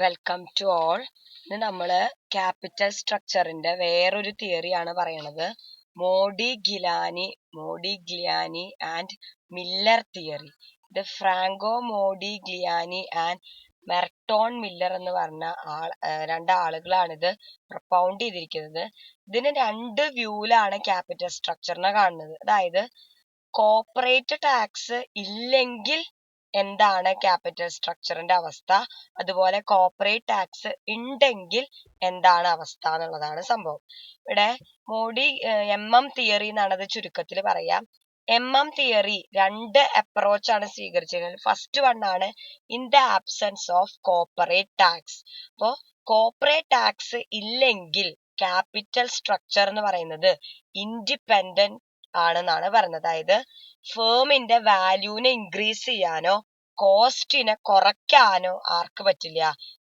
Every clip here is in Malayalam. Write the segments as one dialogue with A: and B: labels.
A: Welcome to all. ഇന്ന് നമ്മള് ക്യാപിറ്റൽ സ്ട്രക്ചറിന്റെ വേറൊരു തിയറിയാണ് പറയണത്. Modigliani and Miller theory. ഇത് ഫ്രാങ്കോ മോഡിഗ്ലിയാനി ആൻഡ് മെർട്ടോൺ മില്ലർ എന്ന് പറഞ്ഞ രണ്ടാളുകളാണിത് പ്രൊപ്പൗണ്ട് ചെയ്തിരിക്കുന്നത്. ഇതിന് രണ്ട് വ്യൂവിലാണ് ക്യാപിറ്റൽ സ്ട്രക്ചറിനെ കാണുന്നത്. അതായത് കോർപ്പറേറ്റ് ടാക്സ് ഇല്ലെങ്കിൽ എന്താണ് ക്യാപിറ്റൽ സ്ട്രക്ചറിന്റെ അവസ്ഥ, അതുപോലെ കോർപ്പറേറ്റ് ടാക്സ് ഉണ്ടെങ്കിൽ എന്താണ് അവസ്ഥ എന്നുള്ളതാണ് സംഭവം. ഇവിടെ MM തിയറി എന്നാണത് ചുരുക്കത്തിൽ പറയാം. MM തിയറി രണ്ട് അപ്രോച്ച് ആണ് സ്വീകരിച്ചിരുന്നത്. ഫസ്റ്റ് വൺ ആണ് in the absence of corporate tax. അപ്പോ കോർപ്പറേറ്റ് ടാക്സ് ഇല്ലെങ്കിൽ ക്യാപിറ്റൽ സ്ട്രക്ചർ എന്ന് പറയുന്നത് ഇൻഡിപെൻഡന്റ് ആണെന്നാണ് പറയുന്നത്. അതായത് ഫേമിന്റെ വാല്യൂനെ ഇൻക്രീസ് ചെയ്യാനോ കോസ്റ്റിനെ കുറയ്ക്കാനോ ആർക്ക് പറ്റില്ല?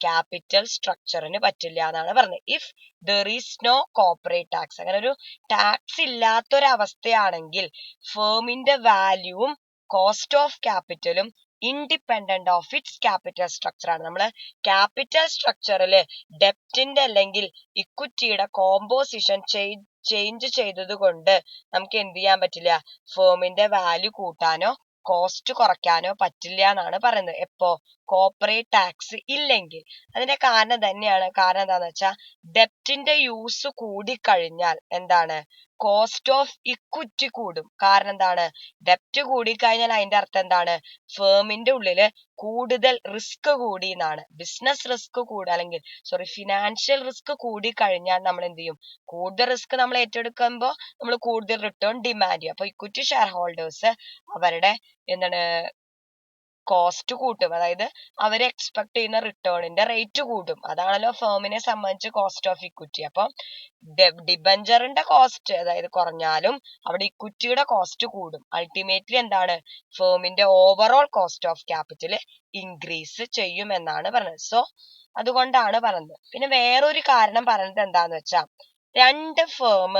A: ക്യാപിറ്റൽ സ്ട്രക്ചറിന് പറ്റില്ല എന്നാണ് പറഞ്ഞത്. If there is no corporate tax, അങ്ങനെ ഒരു ടാക്സ് ഇല്ലാത്തൊരവസ്ഥയാണെങ്കിൽ ഫേമിന്റെ വാല്യൂവും കോസ്റ്റ് ഓഫ് ക്യാപിറ്റലും independent of its capital structure ആണ്. നമ്മള് ക്യാപിറ്റൽ സ്ട്രക്ചറില് ഡെപ്റ്റിന്റെ അല്ലെങ്കിൽ ഇക്വിറ്റിയുടെ കോമ്പോസിഷൻ ചേഞ്ച് ചെയ്തത് കൊണ്ട് നമുക്ക് എന്ത് ചെയ്യാൻ പറ്റില്ല? ഫേമിന്റെ വാല്യൂ കൂട്ടാനോ കോസ്റ്റ് കുറയ്ക്കാനോ പറ്റില്ല എന്നാണ് പറയുന്നത്. എപ്പോ? കോർപ്പറേറ്റ് ടാക്സ് ഇല്ലെങ്കിൽ. അതിന്റെ കാരണം തന്നെയാണ്. കാരണം എന്താന്ന് വെച്ചാൽ ഡെപ്റ്റിന്റെ യൂസ് കൂടിക്കഴിഞ്ഞാൽ എന്താണ്? കോസ്റ്റ് ഓഫ് ഇക്വിറ്റി കൂടും. കാരണം എന്താണ്? ഡെപ്റ്റ് കൂടിക്കഴിഞ്ഞാൽ അതിന്റെ അർത്ഥം എന്താണ്? ഫേമിന്റെ ഉള്ളില് കൂടുതൽ റിസ്ക് കൂടി എന്നാണ്. ബിസിനസ് റിസ്ക് അല്ലെങ്കിൽ ഫിനാൻഷ്യൽ റിസ്ക് കൂടി കഴിഞ്ഞാൽ നമ്മൾ എന്ത് ചെയ്യും? കൂടുതൽ റിസ്ക് നമ്മൾ ഏറ്റെടുക്കുമ്പോൾ നമ്മൾ കൂടുതൽ റിട്ടേൺ ഡിമാൻഡ് ചെയ്യും. അപ്പൊ ഇക്വിറ്റി ഷെയർ ഹോൾഡേഴ്സ് അവരുടെ എന്താണ് കോസ്റ്റ് കൂട്ടും. അതായത് അവർ എക്സ്പെക്ട് ചെയ്യുന്ന റിട്ടേണിന്റെ റേറ്റ് കൂട്ടും. അതാണല്ലോ ഫേമിനെ സംബന്ധിച്ച് കോസ്റ്റ് ഓഫ് ഇക്വിറ്റി. അപ്പം ഡിബഞ്ചറിന്റെ കോസ്റ്റ് അതായത് കുറഞ്ഞാലും അവിടെ ഇക്വിറ്റിയുടെ കോസ്റ്റ് കൂടും. അൾട്ടിമേറ്റ്ലി എന്താണ്? ഫേമിന്റെ overall cost of capital increase ചെയ്യും എന്നാണ് പറയുന്നത്. സോ അതുകൊണ്ടാണ് പറയുന്നത്. പിന്നെ വേറൊരു കാരണം പറയുന്നത് എന്താന്ന് വെച്ചാൽ രണ്ട് ഫേം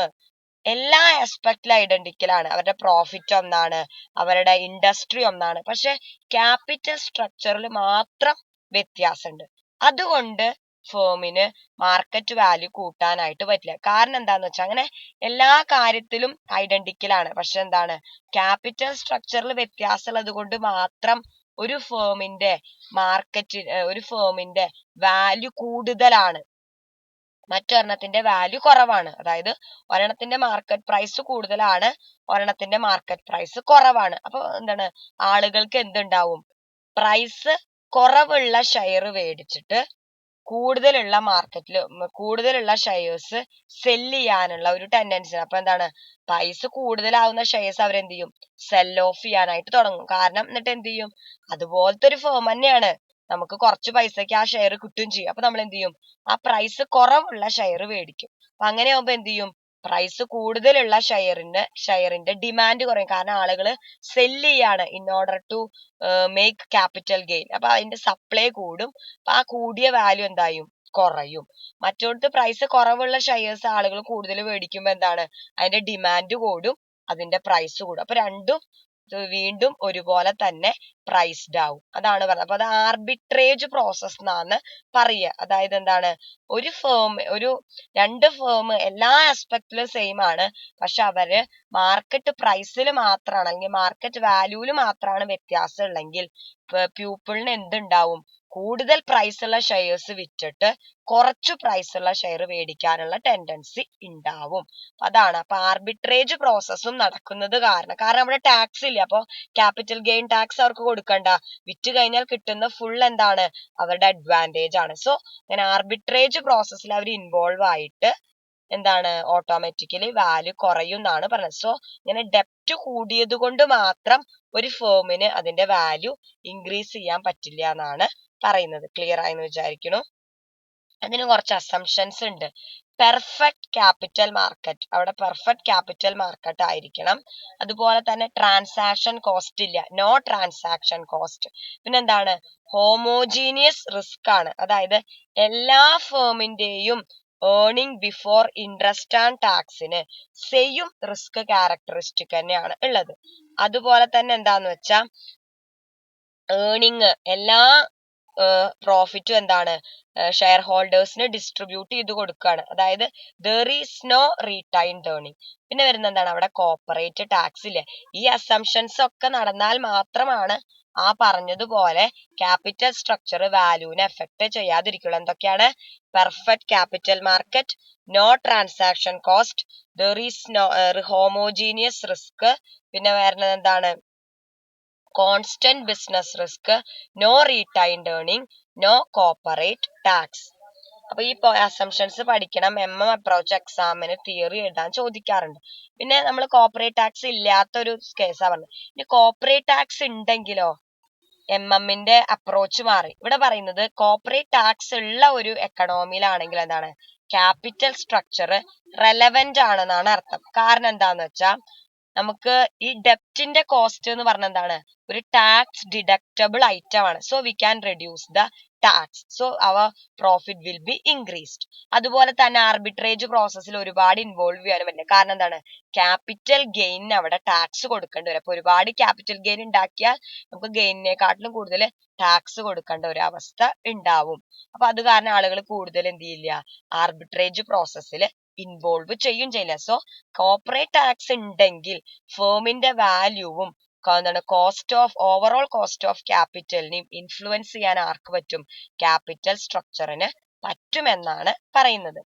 A: എല്ലാ ആസ്പെക്റ്റിലും ഐഡന്റിക്കലാണ്. അവരുടെ പ്രോഫിറ്റ് ഒന്നാണ്, അവരുടെ ഇൻഡസ്ട്രി ഒന്നാണ്. പക്ഷെ ക്യാപിറ്റൽ സ്ട്രക്ചറിൽ മാത്രം വ്യത്യാസമുണ്ട്. അതുകൊണ്ട് ഫേമിന് മാർക്കറ്റ് വാല്യൂ കൂട്ടാനായിട്ട് പറ്റില്ല. കാരണം എന്താന്ന് വെച്ചാൽ അങ്ങനെ എല്ലാ കാര്യത്തിലും ഐഡന്റിക്കലാണ്. പക്ഷെ എന്താണ്? ക്യാപിറ്റൽ സ്ട്രക്ചറിൽ വ്യത്യാസമുള്ളത് കൊണ്ട് മാത്രം ഒരു ഫേമിന്റെ വാല്യൂ കൂടുതലാണ്, മറ്റൊരെണ്ണത്തിന്റെ വാല്യൂ കുറവാണ്. അതായത് ഒരെണ്ണത്തിന്റെ മാർക്കറ്റ് പ്രൈസ് കൂടുതലാണ്, ഒരെണ്ണത്തിന്റെ മാർക്കറ്റ് പ്രൈസ് കുറവാണ്. അപ്പൊ എന്താണ്? ആളുകൾക്ക് എന്തുണ്ടാവും? പ്രൈസ് കുറവുള്ള ഷെയർ മേടിച്ചിട്ട് കൂടുതലുള്ള ഷെയർസ് സെല്ല് ചെയ്യാനുള്ള ഒരു ടെൻഡൻസി. അപ്പൊ എന്താണ്? പ്രൈസ് കൂടുതലാവുന്ന ഷെയർസ് അവരെന്ത് ചെയ്യും? സെൽ ഓഫ് ചെയ്യാനായിട്ട് തുടങ്ങും. കാരണം എന്നിട്ട് എന്ത് ചെയ്യും? അതുപോലത്തെ ഒരു ഫേം തന്നെയാണ്, നമുക്ക് കുറച്ച് പൈസക്ക് ആ ഷെയർ കിട്ടുകയും ചെയ്യും. അപ്പൊ നമ്മൾ എന്ത് ചെയ്യും? ആ പ്രൈസ് കുറവുള്ള ഷെയർ മേടിക്കും. അപ്പൊ അങ്ങനെ ആവുമ്പോ എന്ത് ചെയ്യും? പ്രൈസ് കൂടുതലുള്ള ഷെയറിന്റെ ഡിമാൻഡ് കുറയും. കാരണം ആളുകൾ സെല്ല് ചെയ്യാണ് in order to make capital gain. അപ്പൊ അതിന്റെ സപ്ലൈ കൂടും. അപ്പൊ ആ കൂടിയ വാല്യൂ എന്തായും? കുറയും. മറ്റോടത്ത് പ്രൈസ് കുറവുള്ള ഷെയർസ് ആളുകൾ കൂടുതൽ മേടിക്കുമ്പോ എന്താണ്? അതിന്റെ ഡിമാൻഡ് കൂടും, അതിന്റെ പ്രൈസ് കൂടും. അപ്പൊ രണ്ടും വീണ്ടും ഒരുപോലെ തന്നെ പ്രൈസ്ഡ് ആവും. അതാണ് പറയുന്നത്. അപ്പൊ അത് ആർബിട്രേജ് പ്രോസസ് എന്നാണ് പറയുക. അതായത് എന്താണ്? രണ്ട് ഫേം എല്ലാ ആസ്പെക്റ്റിലും സെയിം ആണ്, പക്ഷെ അവര് മാർക്കറ്റ് പ്രൈസിൽ മാത്രമാണ് അല്ലെങ്കിൽ മാർക്കറ്റ് വാല്യൂവിൽ മാത്രമാണ് വ്യത്യാസം ഉള്ളെങ്കിൽ പീപ്പിളിന് എന്തുണ്ടാവും? കൂടുതൽ പ്രൈസ് ഉള്ള ഷെയർസ് വിറ്റിട്ട് കുറച്ചു പ്രൈസ് ഉള്ള ഷെയർ മേടിക്കാനുള്ള ടെൻഡൻസി ഉണ്ടാവും. അതാണ്. അപ്പൊ ആർബിട്രേജ് പ്രോസസ്സും നടക്കുന്നത് കാരണം അവിടെ ടാക്സ് ഇല്ല. അപ്പൊ ക്യാപിറ്റൽ ഗെയിൻ ടാക്സ് അവർക്ക് കൊടുക്കണ്ട. വിറ്റ് കഴിഞ്ഞാൽ കിട്ടുന്ന ഫുൾ എന്താണ്? അവരുടെ അഡ്വാൻറ്റേജ് ആണ്. സോ അങ്ങനെ ആർബിട്രേജ് പ്രോസസ്സിൽ അവർ ഇൻവോൾവ് ആയിട്ട് എന്താണ്? ഓട്ടോമാറ്റിക്കലി വാല്യൂ കുറയും എന്നാണ് പറയുന്നത്. സോ ഇങ്ങനെ ഡെപ്റ്റ് കൂടിയത് കൊണ്ട് മാത്രം ഒരു ഫേമിന് അതിന്റെ വാല്യൂ ഇൻക്രീസ് ചെയ്യാൻ പറ്റില്ല എന്നാണ് പറയുന്നത്. ക്ലിയർ ആയെന്ന് വിചാരിക്കുന്നു. അതിന് കുറച്ച് അസംഷൻസ് ഉണ്ട്. പെർഫെക്റ്റ് ക്യാപിറ്റൽ മാർക്കറ്റ്, അവിടെ പെർഫെക്റ്റ് ക്യാപിറ്റൽ മാർക്കറ്റ് ആയിരിക്കണം. അതുപോലെ തന്നെ ട്രാൻസാക്ഷൻ കോസ്റ്റ് ഇല്ല, നോ ട്രാൻസാക്ഷൻ കോസ്റ്റ്. പിന്നെന്താണ്? ഹോമോജീനിയസ് റിസ്ക് ആണ്. അതായത് എല്ലാ ഫേമിന്റെയും ഏർണിംഗ് ബിഫോർ ഇൻട്രസ്റ്റ് ആൻഡ് ടാക്സിന് സെയിം റിസ്ക് ക്യാരക്ടറിസ്റ്റിക് തന്നെയാണ് ഉള്ളത്. അതുപോലെ തന്നെ എന്താന്ന് വെച്ചാൽ ഏർണിംഗ് എല്ലാ പ്രോഫിറ്റും എന്താണ് ഷെയർ ഹോൾഡേഴ്സിന് ഡിസ്ട്രിബ്യൂട്ട് ചെയ്ത് കൊടുക്കുകയാണ്. അതായത് there is no retained earning. പിന്നെ വരുന്ന എന്താണ്, അവിടെ കോർപ്പറേറ്റ് ടാക്സ് ഇല്ലേ. ഈ അസംഷൻസ് ഒക്കെ നടന്നാൽ മാത്രമാണ് ആ പറഞ്ഞതുപോലെ ക്യാപിറ്റൽ സ്ട്രക്ചർ വാല്യൂവിനെ എഫക്ട് ചെയ്യാതിരിക്കുള്ളൂ. എന്തൊക്കെയാണ്? Perfect capital market, no transaction cost, there is no homogeneous risk, പിന്നെ വരുന്നത് എന്താണ്, constant business risk, no retained earning, no corporate tax. അപ്പൊ ഈ അസംഷൻസ് പഠിക്കണം. അപ്രോച്ച് എക്സാമിന് തിയറി എഴുതാൻ ചോദിക്കാറുണ്ട്. പിന്നെ നമ്മൾ കോർപ്പറേറ്റ് ടാക്സ് ഇല്ലാത്തൊരു കേസാ പറഞ്ഞത്. ഇനി കോർപ്പറേറ്റ് ടാക്സ് ഉണ്ടെങ്കിലോ ന്റെ അപ്രോച്ച് മാറി. ഇവിടെ പറയുന്നത് കോർപ്പറേറ്റ് ടാക്സ് ഉള്ള ഒരു എക്കണോമിയിലാണെങ്കിൽ എന്താണ്, ക്യാപിറ്റൽ സ്ട്രക്ചർ റെലവെന്റ് ആണെന്നാണ് അർത്ഥം. കാരണം എന്താന്ന് വെച്ചാൽ നമുക്ക് ഈ ഡെപ്റ്റിന്റെ കോസ്റ്റ് എന്ന് പറഞ്ഞ എന്താണ്, ഒരു ടാക്സ് ഡിഡക്റ്റബിൾ ഐറ്റം ആണ്. So we can reduce the tax, so our profit will be increased. അതുപോലെ തന്നെ ആർബിട്രേജ് പ്രോസസ്സിൽ ഒരുപാട് ഇൻവോൾവ് ചെയ്യാനും പറ്റില്ല. കാരണം എന്താണ്, ക്യാപിറ്റൽ ഗെയിനിന് അവിടെ ടാക്സ് കൊടുക്കേണ്ടി വരും. അപ്പൊ ഒരുപാട് ക്യാപിറ്റൽ ഗെയിൻ ഉണ്ടാക്കിയാൽ നമുക്ക് ഗെയിനിനെക്കാട്ടിലും കൂടുതൽ ടാക്സ് കൊടുക്കേണ്ട ഒരു അവസ്ഥ ഉണ്ടാവും. അപ്പൊ അത് കാരണം ആളുകൾ കൂടുതൽ എന്ത് ചെയ്യില്ല, ആർബിട്രേജ് പ്രോസസ്സിൽ ഇൻവോൾവ് ചെയ്യില്ല. സോ കോർപ്പറേറ്റ് ടാക്സ് ഉണ്ടെങ്കിൽ ഫേമിന്റെ വാല്യൂവും എന്താണ്, ഓവറോൾ കോസ്റ്റ് ഓഫ് ക്യാപിറ്റലിനെയും ഇൻഫ്ലുവൻസ് ചെയ്യാൻ ആർക്ക് പറ്റും, ക്യാപിറ്റൽ സ്ട്രക്ചറിന് പറ്റുമെന്നാണ് പറയുന്നത്.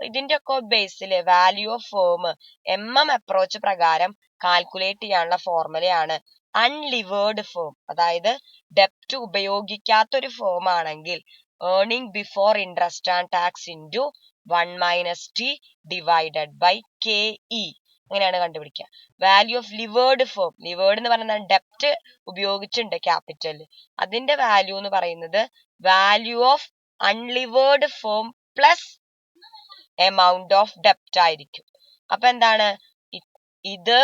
A: ഇതിന്റെ ഒക്കെ ബേസിൽ വാല്യൂ ഓഫ് ഫേം അപ്രോച്ച് പ്രകാരം കാൽക്കുലേറ്റ് ചെയ്യാനുള്ള ഫോർമുലയാണ് അൺലിവേർഡ് ഫേം. അതായത് ഡെപ്റ്റ് ഉപയോഗിക്കാത്ത ഒരു ഫേം ആണെങ്കിൽ earning before interest and tax into 1 - t divided by KE, അങ്ങനെയാണ് കണ്ടുപിടിക്കുക. Value of levered firm, levered എന്ന് പറയുന്നത് ഡെപ്റ്റ് ഉപയോഗിച്ചിട്ടുണ്ട് ക്യാപിറ്റലിൽ, അതിന്റെ വാല്യൂ എന്ന് പറയുന്നത് value of unlevered firm plus amount of ഡെപ്റ്റ് ആയിരിക്കും. അപ്പൊ എന്താണ്, ഇത്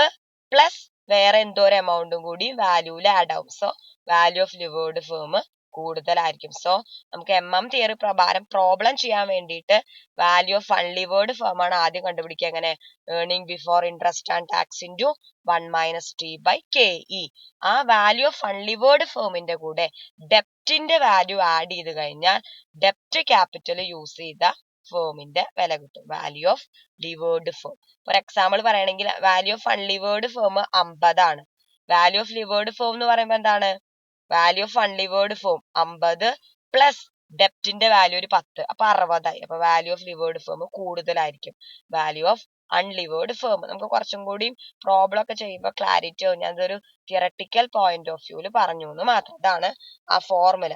A: പ്ലസ് വേറെ എന്തോ ഒരു എമൗണ്ടും കൂടി വാല്യൂവിൽ ആഡ് ആവും. So value of levered firm കൂടുതലായിരിക്കും. സോ നമുക്ക് തിയറി പ്രകാരം പ്രോബ്ലം ചെയ്യാൻ വേണ്ടിയിട്ട് വാല്യൂ ഓഫ് അൺലിവേർഡ് ഫേം ആണ് ആദ്യം കണ്ടുപിടിക്കുക. എങ്ങനെ, earning before interest and tax into 1 - t by KE. ആ വാല്യൂ ഓഫ് അൺലിവേർഡ് ഫേമിന്റെ കൂടെ ഡെപ്റ്റിന്റെ വാല്യൂ ആഡ് ചെയ്ത് കഴിഞ്ഞാൽ ഡെപ്റ്റ് ക്യാപിറ്റൽ യൂസ് ചെയ്ത ഫേമിന്റെ വില കിട്ടും, value of levered firm. For example പറയുകയാണെങ്കിൽ വാല്യൂ ഓഫ് അൺലിവേർഡ് ഫേം 50 ആണ്. വാല്യൂ ഓഫ് ലിവേർഡ് ഫേം എന്ന് പറയുമ്പോൾ എന്താണ്, value of unlevered firm 50 plus ഡെപ്റ്റിന്റെ വാല്യൂ ഒരു 10, അപ്പൊ 60 ആയി. അപ്പൊ വാല്യൂ ഓഫ് ലിവേർഡ് ഫേം കൂടുതലായിരിക്കും വാല്യൂ ഓഫ് അൺലിവേർഡ് ഫേം. നമുക്ക് കുറച്ചും കൂടി പ്രോബ്ലം ഒക്കെ ചെയ്യുമ്പോൾ ക്ലാരിറ്റി ആവും. ഞാൻ അതൊരു തിയറട്ടിക്കൽ പോയിന്റ് ഓഫ് വ്യൂല് പറഞ്ഞു എന്ന് മാത്രം. ഇതാണ് ആ ഫോർമുല.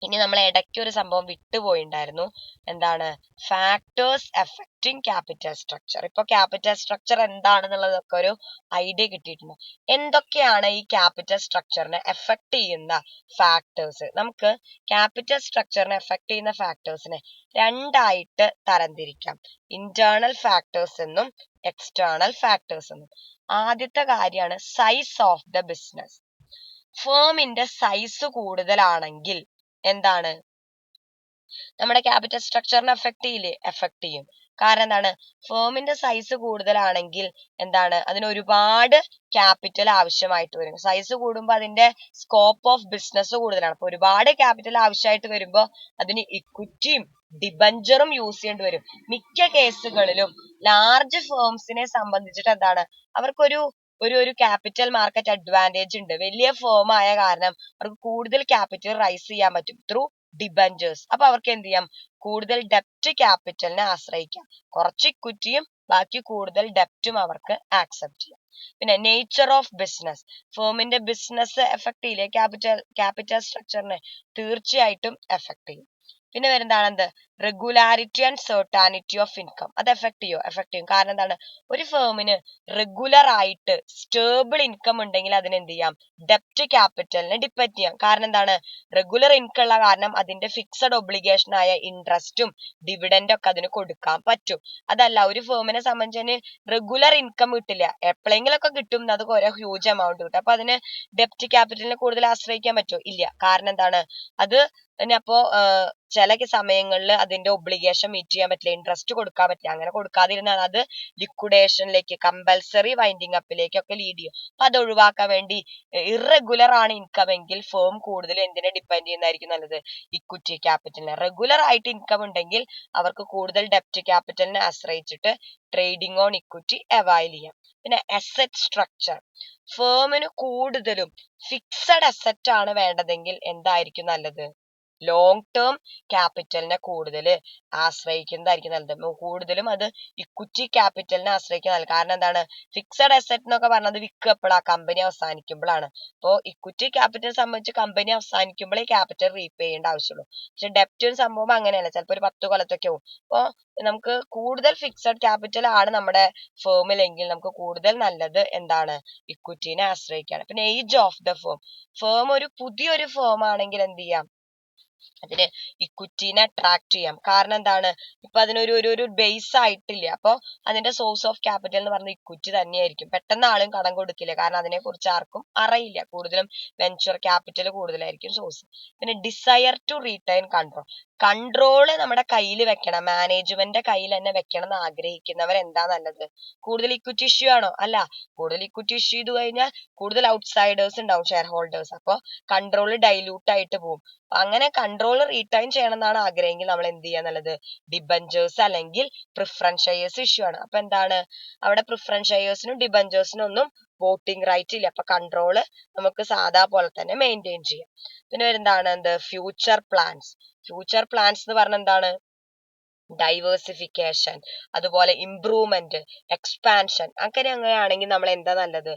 A: ഇനി നമ്മൾ ഇടയ്ക്ക് ഒരു സംഭവം വിട്ടുപോയിണ്ടായിരുന്നു. എന്താണ്, ഫാക്ടേഴ്സ് എഫക്റ്റിംഗ് ക്യാപിറ്റൽ സ്ട്രക്ചർ. ഇപ്പൊ ക്യാപിറ്റൽ സ്ട്രക്ചർ എന്താണെന്നുള്ളതൊക്കെ ഒരു ഐഡിയ കിട്ടിയിട്ടുണ്ട്. എന്തൊക്കെയാണ് ഈ ക്യാപിറ്റൽ സ്ട്രക്ചറിനെ എഫക്ട് ചെയ്യുന്ന ഫാക്ടേഴ്സ്? നമുക്ക് ക്യാപിറ്റൽ സ്ട്രക്ചറിനെ എഫക്ട് ചെയ്യുന്ന ഫാക്ടേഴ്സിനെ രണ്ടായിട്ട് തരംതിരിക്കാം, ഇന്റേണൽ ഫാക്ടേഴ്സ് എന്നും എക്സ്റ്റേണൽ ഫാക്ടേഴ്സ് എന്നും. ആദ്യത്തെ കാര്യമാണ് സൈസ് ഓഫ് ദ ബിസിനസ്. ഫേമിന്റെ സൈസ് കൂടുതലാണെങ്കിൽ എന്താണ്, നമ്മുടെ ക്യാപിറ്റൽ സ്ട്രക്ചറിനെ എഫക്ട് ചെയ്യും. കാരണം എന്താണ്, ഫേമിന്റെ സൈസ് കൂടുതലാണെങ്കിൽ എന്താണ്, അതിന് ഒരുപാട് ക്യാപിറ്റൽ ആവശ്യമായിട്ട് വരും. സൈസ് കൂടുമ്പോൾ അതിന്റെ സ്കോപ്പ് ഓഫ് ബിസിനസ് കൂടുതലാണ്. അപ്പൊ ഒരുപാട് ക്യാപിറ്റൽ ആവശ്യമായിട്ട് വരുമ്പോൾ അതിന് ഇക്വിറ്റിയും ഡിബഞ്ചറും യൂസ് ചെയ്യേണ്ടി വരും. മിക്ക കേസുകളിലും ലാർജ് ഫേംസിനെ സംബന്ധിച്ചിട്ട് എന്താണ്, അവർക്കൊരു ഒരു ക്യാപിറ്റൽ മാർക്കറ്റ് അഡ്വാൻറ്റേജ് ഉണ്ട്. വലിയ ഫേം ആയ കാരണം അവർക്ക് കൂടുതൽ ക്യാപിറ്റൽ റൈസ് ചെയ്യാൻ പറ്റും ത്രൂ ഡിബഞ്ചേഴ്സ്. അപ്പൊ അവർക്ക് എന്ത് ചെയ്യാം, കൂടുതൽ ഡെപ്റ്റ് ക്യാപിറ്റലിനെ ആശ്രയിക്കാം. കുറച്ച് ഇക്വിറ്റിയും ബാക്കി കൂടുതൽ ഡെപ്റ്റും അവർക്ക് ആക്സെപ്റ്റ് ചെയ്യാം. പിന്നെ നേച്ചർ ഓഫ് ബിസിനസ്, ഫേമിന്റെ ബിസിനസ് എഫക്ട് ചെയ്യില്ലേ ക്യാപിറ്റൽ സ്ട്രക്ചറിനെ? തീർച്ചയായിട്ടും എഫക്ട് ചെയ്യും. പിന്നെ വരുന്നതാണ് എന്ത്, regularity and certainty of income. അത് എഫക്ട് ചെയ്യും. കാരണം എന്താണ്, ഒരു ഫേമിന് റെഗുലർ ആയിട്ട് സ്റ്റേബിൾ ഇൻകം ഉണ്ടെങ്കിൽ അതിന് എന്ത് ചെയ്യാം, ഡെപ്റ്റ് ക്യാപിറ്റലിനെ ഡിപ്പെൻഡ് ചെയ്യാം. കാരണം എന്താണ്, റെഗുലർ ഇൻകം ഉള്ള കാരണം അതിന്റെ ഫിക്സഡ് ഒബ്ലിഗേഷൻ ആയ ഇൻട്രസ്റ്റും ഡിവിഡൻഡും ഒക്കെ അതിന് കൊടുക്കാൻ പറ്റും. അതല്ല, ഒരു ഫേമിനെ സംബന്ധിച്ച് റെഗുലർ ഇൻകം കിട്ടില്ല, എപ്പോഴെങ്കിലും ഒക്കെ കിട്ടും, അത് കുറെ ഹ്യൂജ് എമൗണ്ട് കിട്ടും. അപ്പൊ അതിന് ഡെപ്റ്റ് ക്യാപിറ്റലിനെ കൂടുതൽ ആശ്രയിക്കാൻ പറ്റുമോ? ഇല്ല. കാരണം എന്താണ്, അത് പിന്നെ അപ്പോ ചില സമയങ്ങളിൽ അതിന്റെ ഒബ്ലിഗേഷൻ മീറ്റ് ചെയ്യാൻ പറ്റില്ല, ഇൻട്രസ്റ്റ് കൊടുക്കാൻ പറ്റില്ല. അങ്ങനെ കൊടുക്കാതിരുന്നാൽ അത് ലിക്വിഡേഷനിലേക്ക്, കമ്പൽസറി വൈൻഡിങ് അപ്പിലേക്കൊക്കെ ലീഡ് ചെയ്യും. അപ്പൊ അത് ഒഴിവാക്കാൻ വേണ്ടി ഇറഗുലർ ആണ് ഇൻകം എങ്കിൽ ഫേം കൂടുതൽ എന്തിനെ ഡിപ്പെൻഡ് ചെയ്യുന്നതായിരിക്കും നല്ലത്? ഇക്വിറ്റി ക്യാപിറ്റലിനെ. റെഗുലർ ആയിട്ട് ഇൻകം ഉണ്ടെങ്കിൽ അവർക്ക് കൂടുതൽ ഡെപ്റ്റ് ക്യാപിറ്റലിനെ ആശ്രയിച്ചിട്ട് ട്രേഡിംഗ് ഓൺ ഇക്വിറ്റി അവൈൽ ചെയ്യാം. പിന്നെ അസറ്റ് സ്ട്രക്ചർ, ഫേമിന് കൂടുതലും ഫിക്സഡ് അസറ്റ് ആണ് വേണ്ടതെങ്കിൽ എന്തായിരിക്കും നല്ലത്? ലോങ് ടേം ക്യാപിറ്റലിനെ കൂടുതൽ ആശ്രയിക്കുന്നതായിരിക്കും നല്ലത്. കൂടുതലും അത് ഇക്വിറ്റി ക്യാപിറ്റലിനെ ആശ്രയിക്കുന്നത്. കാരണം എന്താണ്? ഫിക്സഡ് അസറ്റ് എന്നൊക്കെ പറഞ്ഞത് വിൽക്കുക എപ്പോഴാ? കമ്പനി അവസാനിക്കുമ്പോഴാണ്. അപ്പോൾ ഇക്വിറ്റി ക്യാപിറ്റൽ സംബന്ധിച്ച് കമ്പനി അവസാനിക്കുമ്പോഴേ ക്യാപിറ്റൽ റീപേ ചെയ്യേണ്ട ആവശ്യമുള്ളൂ. പക്ഷെ ഡെപ്റ്റ് സംഭവം അങ്ങനെയല്ല, ചിലപ്പോൾ ഒരു 10 കൊല്ലത്തൊക്കെ ആവും. അപ്പോൾ നമുക്ക് കൂടുതൽ ഫിക്സഡ് ക്യാപിറ്റൽ ആണ് നമ്മുടെ ഫേമിലെങ്കിൽ നമുക്ക് കൂടുതൽ നല്ലത് എന്താണ്? ഇക്വിറ്റിനെ ആശ്രയിക്കുകയാണ്. പിന്നെ age of the firm, firm ഒരു പുതിയൊരു ഫേം ആണെങ്കിൽ എന്ത് ചെയ്യാം? അതിന് ഇക്വിറ്റിനെ അട്രാക്ട് ചെയ്യാം. കാരണം എന്താണ്? ഇപ്പൊ അതിനൊരു ഒരു ബേസ് ആയിട്ടില്ല. അപ്പൊ അതിന്റെ സോഴ്സ് ഓഫ് ക്യാപിറ്റൽ എന്ന് പറഞ്ഞ ഇക്വിറ്റി തന്നെയായിരിക്കും. പെട്ടെന്ന് ആളും കടം കൊടുക്കില്ല, കാരണം അതിനെ കുറിച്ച് ആർക്കും അറിയില്ല. കൂടുതലും വെഞ്ചർ ക്യാപിറ്റൽ കൂടുതലായിരിക്കും സോഴ്സ്. പിന്നെ desire to retain control, control നമ്മുടെ കയ്യിൽ വെക്കണം, മാനേജ്മെന്റിന്റെ കയ്യിൽ തന്നെ വെക്കണം എന്ന് ആഗ്രഹിക്കുന്നവർ എന്താ നല്ലത്? കൂടുതൽ ഇക്വിറ്റി ഇഷ്യൂ ആണോ? അല്ല. കൂടുതൽ ഇക്വിറ്റി ഇഷ്യൂ ചെയ്ത് കഴിഞ്ഞാൽ കൂടുതൽ ഔട്ട്സൈഡേഴ്സ് ഉണ്ടാവും, ഷെയർ ഹോൾഡേഴ്സ്. അപ്പോൾ കൺട്രോൾ ഡൈല്യൂട്ട് ആയിട്ട് പോകും. അങ്ങനെ കൺട്രോൾ റീറ്റൈൻ ചെയ്യണം എന്നാണ് ആഗ്രഹമെങ്കിൽ നമ്മൾ എന്ത് ചെയ്യാൻ നല്ലത്? ഡിബഞ്ചേഴ്സ് അല്ലെങ്കിൽ പ്രിഫറൻസ് ഷെയർസ് ഇഷ്യൂ ആണ്. അപ്പൊ എന്താണ്? അവിടെ പ്രിഫറൻസ് ഷെയർസിനും ഡിബഞ്ചേഴ്സിനും ഒന്നും വോട്ടിംഗ് റൈറ്റ് ഇല്ല. അപ്പൊ കൺട്രോള് നമുക്ക് സാധാ പോലെ തന്നെ മെയിൻറ്റെയിൻ ചെയ്യാം. പിന്നെ എന്താണ്? Future plans. ഫ്യൂച്ചർ പ്ലാൻസ് എന്ന് പറഞ്ഞാൽ എന്താണ്? ഡൈവേഴ്സിഫിക്കേഷൻ, അതുപോലെ ഇംപ്രൂവ്മെന്റ്, എക്സ്പാൻഷൻ. അങ്ങനെയാണെങ്കിൽ നമ്മൾ എന്താ നല്ലത്?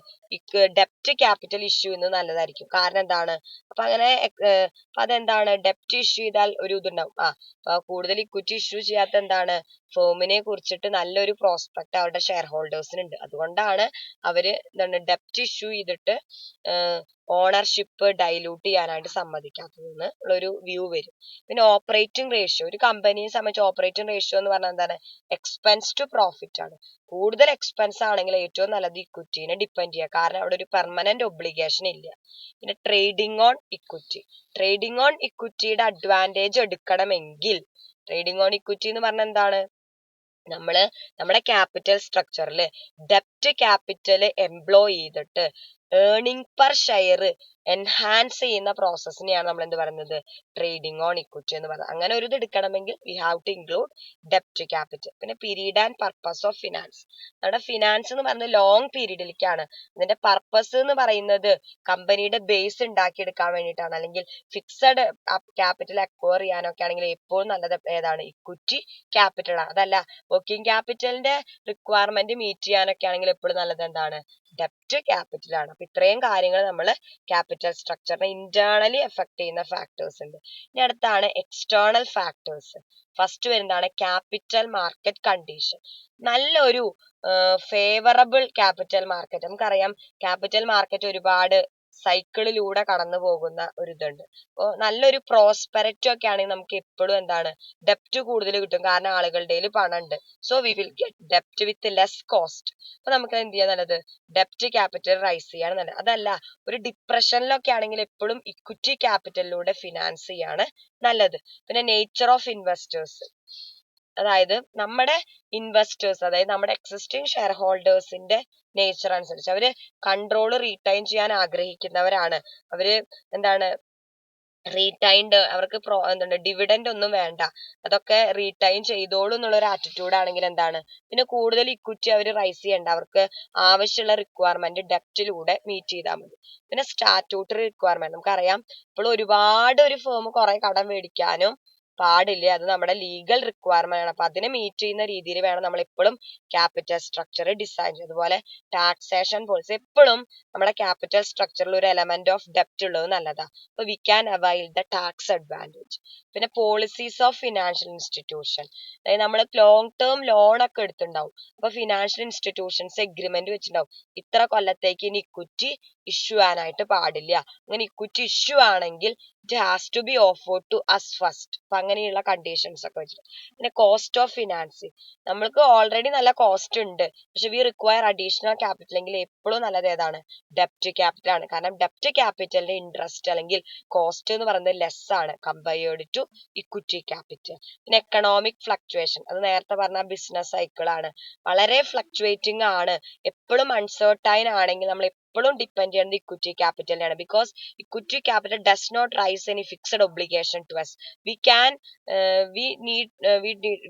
A: ഡെപ്റ്റ് ക്യാപിറ്റൽ ഇഷ്യൂ എന്ന് നല്ലതായിരിക്കും. കാരണം എന്താണ്? അപ്പൊ അങ്ങനെ അപ്പൊ അതെന്താണ്? ഡെപ്റ്റ് ഇഷ്യൂ ചെയ്താൽ ഒരു ഇതുണ്ടാവും. അപ്പൊ കൂടുതൽ ഇക്വിറ്റി ഇഷ്യൂ ചെയ്യാത്ത എന്താണ്? ഫേമിനെ കുറിച്ചിട്ട് നല്ലൊരു പ്രോസ്പെക്ട് അവരുടെ ഷെയർ ഹോൾഡേഴ്സിന് ഉണ്ട്. അതുകൊണ്ടാണ് അവര് എന്താണ് ഡെപ്റ്റ് ഇഷ്യൂ ചെയ്തിട്ട് ഓണർഷിപ്പ് ഡൈല്യൂട്ട് ചെയ്യാനായിട്ട് സമ്മതിക്കാത്തതെന്ന് ഉള്ളൊരു വ്യൂ വരും. പിന്നെ ഓപ്പറേറ്റിംഗ് റേഷ്യോ, ഒരു കമ്പനിയെ സംബന്ധിച്ച് ഓപ്പറേറ്റിംഗ് റേഷ്യോ എന്ന് പറഞ്ഞാൽ എന്താണ്? എക്സ്പെൻസ് ടു പ്രോഫിറ്റ് ആണ്. കൂടുതൽ എക്സ്പെൻസ് ആണെങ്കിൽ ഏറ്റവും നല്ലത് ഇക്വിറ്റിനെ ഡിപ്പെൻഡ് ചെയ്യുക, കാരണം അവിടെ ഒരു പെർമനന്റ് ഒബ്ലിഗേഷൻ ഇല്ല. പിന്നെ trading on equity, trading on ഇക്വിറ്റിയുടെ അഡ്വാൻറ്റേജ് എടുക്കണമെങ്കിൽ, ട്രേഡിംഗ് ഓൺ ഇക്വിറ്റി എന്ന് പറഞ്ഞാൽ എന്താണ്? നമ്മുടെ ക്യാപിറ്റൽ സ്ട്രക്ചറിൽ ഡെപ്റ്റ് ക്യാപിറ്റൽ എംപ്ലോയ് ചെയ്തിട്ട് ഏർണിംഗ് പെർ ഷെയർ എൻഹാൻസ് ചെയ്യുന്ന പ്രോസസ്സിനെയാണ് നമ്മൾ എന്ത് പറയുന്നത്? ട്രേഡിംഗ് ഓൺ ഇക്വിറ്റി എന്ന് പറയുന്നത്. അങ്ങനെ ഒരു ഇത് എടുക്കണമെങ്കിൽ വി ഹാവ് ടു ഇൻക്ലൂഡ് ഡെപ്റ്റ് ക്യാപിറ്റൽ. പിന്നെ period and purpose of finance, നമ്മുടെ ഫിനാൻസ് എന്ന് പറയുന്നത് ലോങ് പീരീഡിലേക്കാണ്. അതിന്റെ പർപ്പസ് എന്ന് പറയുന്നത് കമ്പനിയുടെ ബേസ് ഉണ്ടാക്കിയെടുക്കാൻ വേണ്ടിയിട്ടാണ്, അല്ലെങ്കിൽ ഫിക്സഡ് ക്യാപിറ്റൽ അക്വയർ ചെയ്യാനൊക്കെ ആണെങ്കിൽ എപ്പോഴും നല്ലത് ഏതാണ്? ഇക്വിറ്റി ക്യാപിറ്റൽ ആണ്. അതല്ല വർക്കിംഗ് ക്യാപിറ്റലിന്റെ റിക്വയർമെന്റ് മീറ്റ് ചെയ്യാനൊക്കെ ആണെങ്കിൽ എപ്പോഴും നല്ലത് എന്താണ്? ഡെപ്റ്റ് ക്യാപിറ്റൽ ആണ്. അപ്പൊ ഇത്രയും കാര്യങ്ങൾ നമ്മൾ ക്യാപിറ്റൽ സ്ട്രക്ചറിനെ ഇന്റേണലി എഫക്ട് ചെയ്യുന്ന ഫാക്ടേഴ്സ് ഉണ്ട്. ഇനി അടുത്താണ് എക്സ്റ്റേണൽ ഫാക്ടേഴ്സ്. ഫസ്റ്റ് വരുന്നതാണ് ക്യാപിറ്റൽ മാർക്കറ്റ് കണ്ടീഷൻ. നല്ലൊരു ഫേവറബിൾ ക്യാപിറ്റൽ മാർക്കറ്റ്, നമുക്കറിയാം ക്യാപിറ്റൽ മാർക്കറ്റ് ഒരുപാട് സൈക്കിളിലൂടെ കടന്നു പോകുന്ന ഒരു ഇതുണ്ട്. അപ്പോൾ നല്ലൊരു പ്രോസ്പെരിറ്റി ഒക്കെ ആണെങ്കിൽ നമുക്ക് എപ്പോഴും എന്താണ്? ഡെപ്റ്റ് കൂടുതൽ കിട്ടും, കാരണം ആളുകളുടെ കയ്യിൽ പണം ഉണ്ട്. സോ വി വിൽ ഗെറ്റ് ഡെപ്റ്റ് വിത്ത് ലെസ് കോസ്റ്റ്. അപ്പൊ നമുക്ക് എന്ത് ചെയ്യാൻ നല്ലത്? ഡെപ്റ്റ് ക്യാപിറ്റൽ റൈസ് ചെയ്യാണ് നല്ലത്. അതല്ല, ഒരു ഡിപ്രഷനിലൊക്കെ ആണെങ്കിൽ എപ്പോഴും ഇക്വിറ്റി ക്യാപിറ്റലിലൂടെ ഫിനാൻസ് ചെയ്യാണ് നല്ലത്. പിന്നെ നേച്ചർ ഓഫ് ഇൻവെസ്റ്റേഴ്സ്, അതായത് നമ്മുടെ ഇൻവെസ്റ്റേഴ്സ്, അതായത് നമ്മുടെ എക്സിസ്റ്റിംഗ് ഷെയർ ഹോൾഡേഴ്സിന്റെ നേച്ചർ അനുസരിച്ച് അവര് കൺട്രോൾ റീറ്റൈൻ ചെയ്യാൻ ആഗ്രഹിക്കുന്നവരാണ്. അവര് എന്താണ്? റീറ്റൈൻഡ്, അവർക്ക് എന്താണ് ഡിവിഡൻഡ് ഒന്നും വേണ്ട, അതൊക്കെ റീറ്റൈൻ ചെയ്തോളൂ എന്നുള്ള ഒരു ആറ്റിറ്റ്യൂഡ് ആണെങ്കിൽ എന്താണ്? പിന്നെ കൂടുതൽ ഇക്വിറ്റി അവർ റൈസ് ചെയ്യേണ്ട, അവർക്ക് ആവശ്യമുള്ള റിക്വയർമെന്റ് ഡെപ്റ്റിലൂടെ മീറ്റ് ചെയ്താൽ മതി. പിന്നെ സ്റ്റാറ്റ്യൂട്ടറി റിക്വയർമെന്റ്, നമുക്കറിയാം ഇപ്പോൾ ഒരുപാട് ഒരു ഫേം കുറെ കടം മേടിക്കാനും പാടില്ല, അത് നമ്മുടെ ലീഗൽ റിക്വയർമെന്റ് ആണ്. അപ്പൊ അതിനെ മീറ്റ് ചെയ്യുന്ന രീതിയിൽ വേണം നമ്മൾ എപ്പോഴും ക്യാപിറ്റൽ സ്ട്രക്ചർ ഡിസൈൻ ചെയ്യുക. അതുപോലെ ടാക്സേഷൻ പോളിസി, എപ്പോഴും നമ്മുടെ ക്യാപിറ്റൽ സ്ട്രക്ചറിൽ ഒരു എലമെന്റ് ഓഫ് ഡെപ്റ്റ് ഉള്ളത് നല്ലതാണ്. അപ്പൊ we can avail the tax advantage. പിന്നെ പോളിസീസ് ഓഫ് ഫിനാൻഷ്യൽ ഇൻസ്റ്റിറ്റ്യൂഷൻ, അതായത് നമ്മൾ ലോങ് ടേം ലോൺ ഒക്കെ എടുത്തിട്ടുണ്ടാവും. അപ്പൊ ഫിനാൻഷ്യൽ ഇൻസ്റ്റിറ്റ്യൂഷൻസ് എഗ്രിമെന്റ് വെച്ചിട്ടുണ്ടാവും, ഇത്ര കൊല്ലത്തേക്ക് ഇനി ഇക്വിറ്റി ഇഷ്യൂ ആനായിട്ട് പാടില്ല. അങ്ങനെ ഇക്വിറ്റി ഇഷ്യൂ ആണെങ്കിൽ it has to be offered to us first. അപ്പൊ അങ്ങനെയുള്ള കണ്ടീഷൻസ് ഒക്കെ വെച്ചിട്ട്. പിന്നെ കോസ്റ്റ് ഓഫ് ഫിനാൻസിങ്, നമ്മൾക്ക് ഓൾറെഡി നല്ല കോസ്റ്റ് ഉണ്ട്, പക്ഷെ വി റിക്വയർ അഡീഷണൽ ക്യാപിറ്റൽ എങ്കിൽ എപ്പോഴും നല്ലത് ഏതാണ്? ഡെപ്റ്റ് ക്യാപിറ്റൽ ആണ്. കാരണം ഡെപ്റ്റ് ക്യാപിറ്റലിന്റെ ഇൻട്രസ്റ്റ് അല്ലെങ്കിൽ കോസ്റ്റ് എന്ന് പറയുന്നത് ലെസ് ആണ് കമ്പയർഡ് ടു ഇക്വിറ്റി ക്യാപിറ്റൽ. പിന്നെ എക്കണോമിക് ഫ്ലക്ച്വേഷൻ, അത് നേരത്തെ പറഞ്ഞ ബിസിനസ് സൈക്കിൾ ആണ്, വളരെ ഫ്ലക്ച്വേറ്റിംഗ് ആണ്. എപ്പോഴും അൺസർട്ടൈൻ ആണെങ്കിൽ നമ്മൾ എപ്പോഴും ഡിപ്പെൻഡ് ചെയ്യുന്നത് ഇക്വിറ്റി ക്യാപിറ്റലിനാണ്. Because equity capital does not raise any fixed obligation to us. We can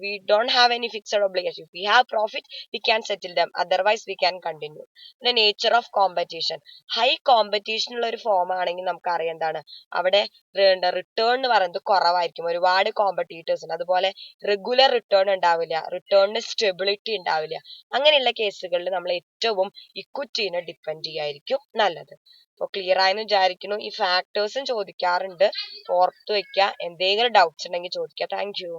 A: we don't have any fixed obligation. If we have profit, we can settle them, otherwise we can continue. The nature of competition, high competition ഉള്ള ഒരു ഫോം ആണെങ്കിൽ നമുക്ക് അറിയാം എന്താണ് അവിടെ റിട്ടേൺ എന്ന് പറയുന്നത് കുറവായിരിക്കും, ഒരുപാട് കോമ്പറ്റീറ്റേഴ്സ് ഉണ്ട്. അതുപോലെ റെഗുലർ റിട്ടേൺ ഉണ്ടാവില്ല, റിട്ടേണിന് സ്റ്റെബിലിറ്റി ഉണ്ടാവില്ല. അങ്ങനെയുള്ള കേസുകളിൽ നമ്മൾ ഏറ്റവും ഇക്വിറ്റീനെ ഡിപ്പെൻഡ് ചെയ്യായിരിക്കും നല്ലത്. അപ്പോൾ ക്ലിയർ ആയെന്ന് വിചാരിക്കുന്നു. ഈ ഫാക്ടേഴ്സും ചോദിക്കാറുണ്ട്, ഓർത്ത് വെക്കുക. എന്തെങ്കിലും ഡൗട്ട്സ് ഉണ്ടെങ്കിൽ ചോദിക്കുക. Thank you.